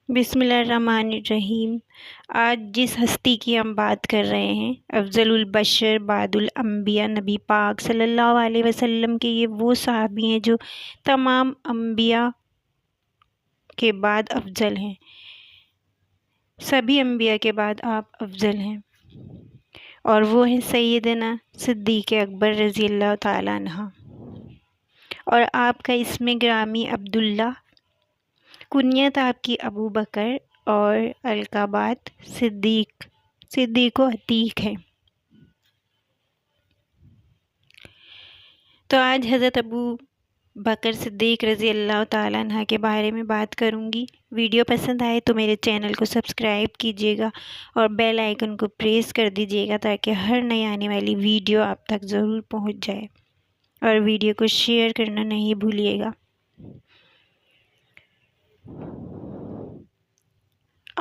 بسم اللہ الرحمن الرحیم۔ آج جس ہستی کی ہم بات کر رہے ہیں، افضل البشر بعد الانبیاء، نبی پاک صلی اللہ علیہ وسلم کے یہ وہ صحابی ہیں جو تمام انبیاء کے بعد افضل ہیں۔ سبھی انبیاء کے بعد آپ افضل ہیں، اور وہ ہیں سیدنا صدیق اکبر رضی اللہ تعالیٰ عنہ۔ اور آپ کا اسم گرامی عبداللہ، کنیت آپ کی ابو بکر، اور القابات صدیق و عتیق ہے۔ تو آج حضرت ابو بکر صدیق رضی اللہ تعالیٰ عنہ کے بارے میں بات کروں گی۔ ویڈیو پسند آئے تو میرے چینل کو سبسکرائب کیجیے گا اور بیل آئیکن کو پریس کر دیجیے گا تاکہ ہر نئی آنے والی ویڈیو آپ تک ضرور پہنچ جائے، اور ویڈیو کو شیئر کرنا نہیں بھولیے گا۔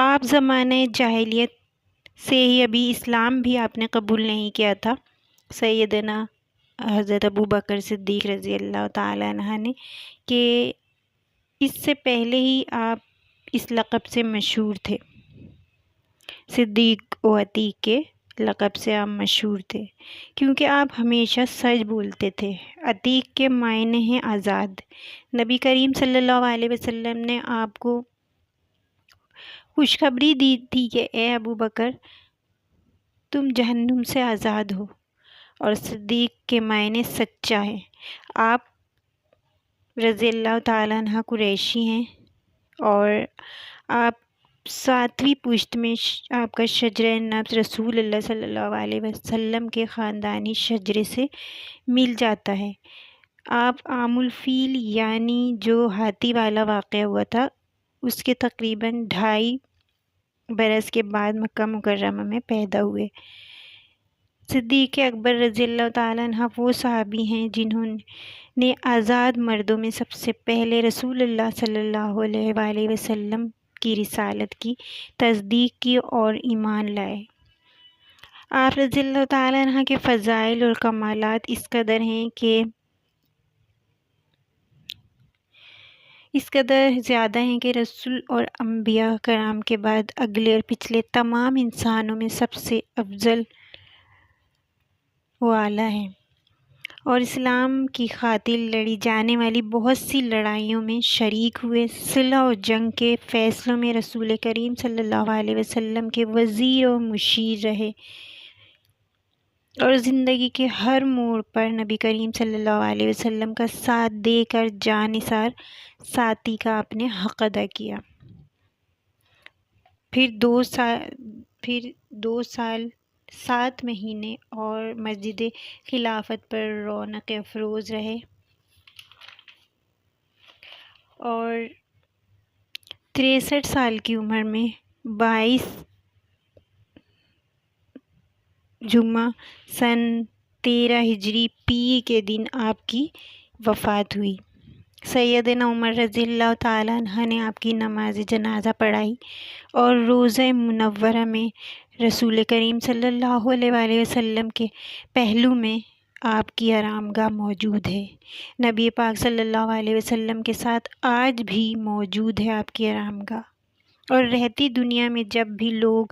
آپ زمانہ جاہلیت سے ہی ابھی اسلام بھی آپ نے قبول نہیں کیا تھا، سیدنا حضرت ابو بکر صدیق رضی اللہ تعالیٰ عنہ نے، کہ اس سے پہلے ہی آپ اس لقب سے مشہور تھے، صدیق و عتیق کے لقب سے آپ مشہور تھے، کیونکہ آپ ہمیشہ سچ بولتے تھے۔ عتیق کے معنی ہیں آزاد۔ نبی کریم صلی اللہ علیہ وسلم نے آپ کو خوشخبری دی تھی کہ اے ابو بکر، تم جہنم سے آزاد ہو، اور صدیق کے معنی سچا ہے۔ آپ رضی اللہ تعالیٰ عنہ قریشی ہیں، اور آپ 7ویں پشت میں آپ کا شجرہ نبض رسول اللہ صلی اللہ علیہ وسلم کے خاندانی شجرے سے مل جاتا ہے۔ آپ عام الفیل، یعنی جو ہاتھی والا واقعہ ہوا تھا، اس کے تقریباً 2.5 برس کے بعد مکہ مکرمہ میں پیدا ہوئے۔ صدیق اکبر رضی اللہ تعالیٰ عنہ وہ صحابی ہیں جنہوں نے آزاد مردوں میں سب سے پہلے رسول اللہ صلی اللہ علیہ وآلہ وسلم کی رسالت کی تصدیق کی اور ایمان لائے۔ آپ رضی اللہ تعالیٰ عنہ کے فضائل اور کمالات اس قدر زیادہ ہیں کہ رسول اور انبیاء کرام کے بعد اگلے اور پچھلے تمام انسانوں میں سب سے افضل و اعلیٰ ہیں، اور اسلام کی خاطر لڑی جانے والی بہت سی لڑائیوں میں شریک ہوئے۔ صلح و جنگ کے فیصلوں میں رسول کریم صلی اللہ علیہ وسلم کے وزیر و مشیر رہے، اور زندگی کے ہر موڑ پر نبی کریم صلی اللہ علیہ وسلم کا ساتھ دے کر جاں نثار ساتھی کا آپ نے حق ادا کیا۔ پھر 2 سال 7 مہینے اور مسجد خلافت پر رونق افروز رہے، اور 63 سال کی عمر میں 22 جمعہ سن 13 ہجری پیر کے دن آپ کی وفات ہوئی۔ سیدنا عمر رضی اللہ تعالیٰ عنہ نے آپ کی نماز جنازہ پڑھائی، اور روضہ منورہ میں رسول کریم صلی اللہ علیہ وآلہ وسلم کے پہلو میں آپ کی آرامگاہ موجود ہے۔ نبی پاک صلی اللہ علیہ وسلم کے ساتھ آج بھی موجود ہے آپ کی آرامگاہ، اور رہتی دنیا میں جب بھی لوگ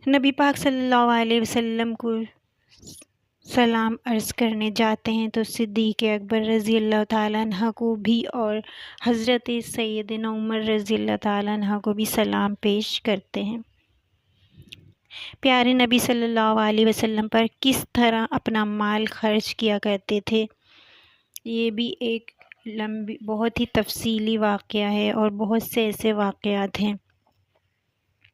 نبی پاک صلی اللہ علیہ وسلم کو سلام عرض کرنے جاتے ہیں تو صدیق اکبر رضی اللہ تعالیٰ عنہ کو بھی اور حضرت سیدنا عمر رضی اللہ تعالیٰ عنہ کو بھی سلام پیش کرتے ہیں۔ پیارے نبی صلی اللہ علیہ وسلم پر کس طرح اپنا مال خرچ کیا کرتے تھے، یہ بھی ایک بہت ہی تفصیلی واقعہ ہے، اور بہت سے ایسے واقعات ہیں۔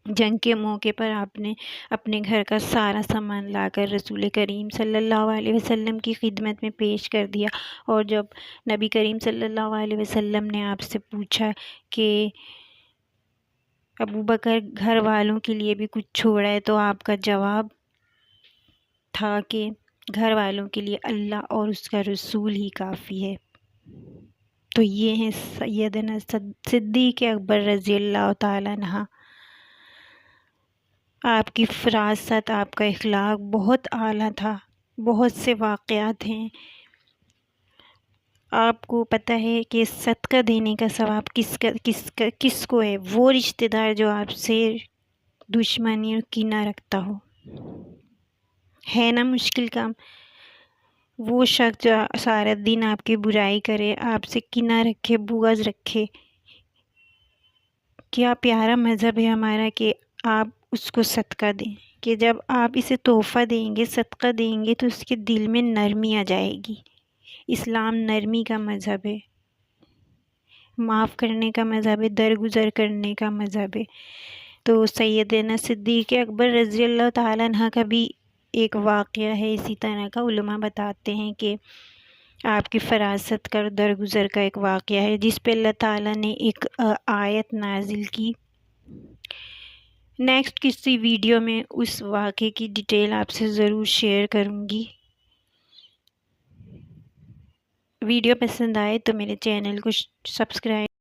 جنگ کے موقع پر آپ نے اپنے گھر کا سارا سامان لا کر رسول کریم صلی اللہ علیہ وسلم کی خدمت میں پیش کر دیا، اور جب نبی کریم صلی اللہ علیہ وسلم نے آپ سے پوچھا کہ ابو بکر گھر والوں کے لیے بھی کچھ چھوڑا ہے، تو آپ کا جواب تھا کہ گھر والوں کے لیے اللہ اور اس کا رسول ہی کافی ہے۔ تو یہ ہیں سیدنا صدیق اکبر رضی اللہ تعالیٰ عنہ۔ آپ کی فراست، آپ کا اخلاق بہت اعلیٰ تھا۔ بہت سے واقعات ہیں۔ آپ کو پتہ ہے کہ صدقہ دینے کا ثواب کس کو ہے؟ وہ رشتہ دار جو آپ سے دشمنی اور کینہ رکھتا ہو. ہے نا مشکل کام؟ وہ شخص جو سارا دن آپ کی برائی کرے، آپ سے کینہ رکھے، بغض رکھے. کیا پیارا مذہب ہے ہمارا کہ آپ اس کو صدقہ دیں، کہ جب آپ اسے تحفہ دیں گے، صدقہ دیں گے تو اس کے دل میں نرمی آ جائے گی. اسلام نرمی کا مذہب ہے، معاف کرنے کا مذہب ہے، درگزر کرنے کا مذہب ہے. تو سیدنا صدیق اکبر رضی اللہ تعالیٰ عنہ کا بھی ایک واقعہ ہے اسی طرح کا. علماء بتاتے ہیں کہ آپ کی فراست کا درگزر کا ایک واقعہ ہے جس پہ اللہ تعالیٰ نے ایک آیت نازل کی. نیکسٹ کسی ویڈیو میں اس واقعے کی ڈیٹیل آپ سے ضرور شیئر کروں گی. ویڈیو پسند آئے تو میرے چینل کو سبسکرائب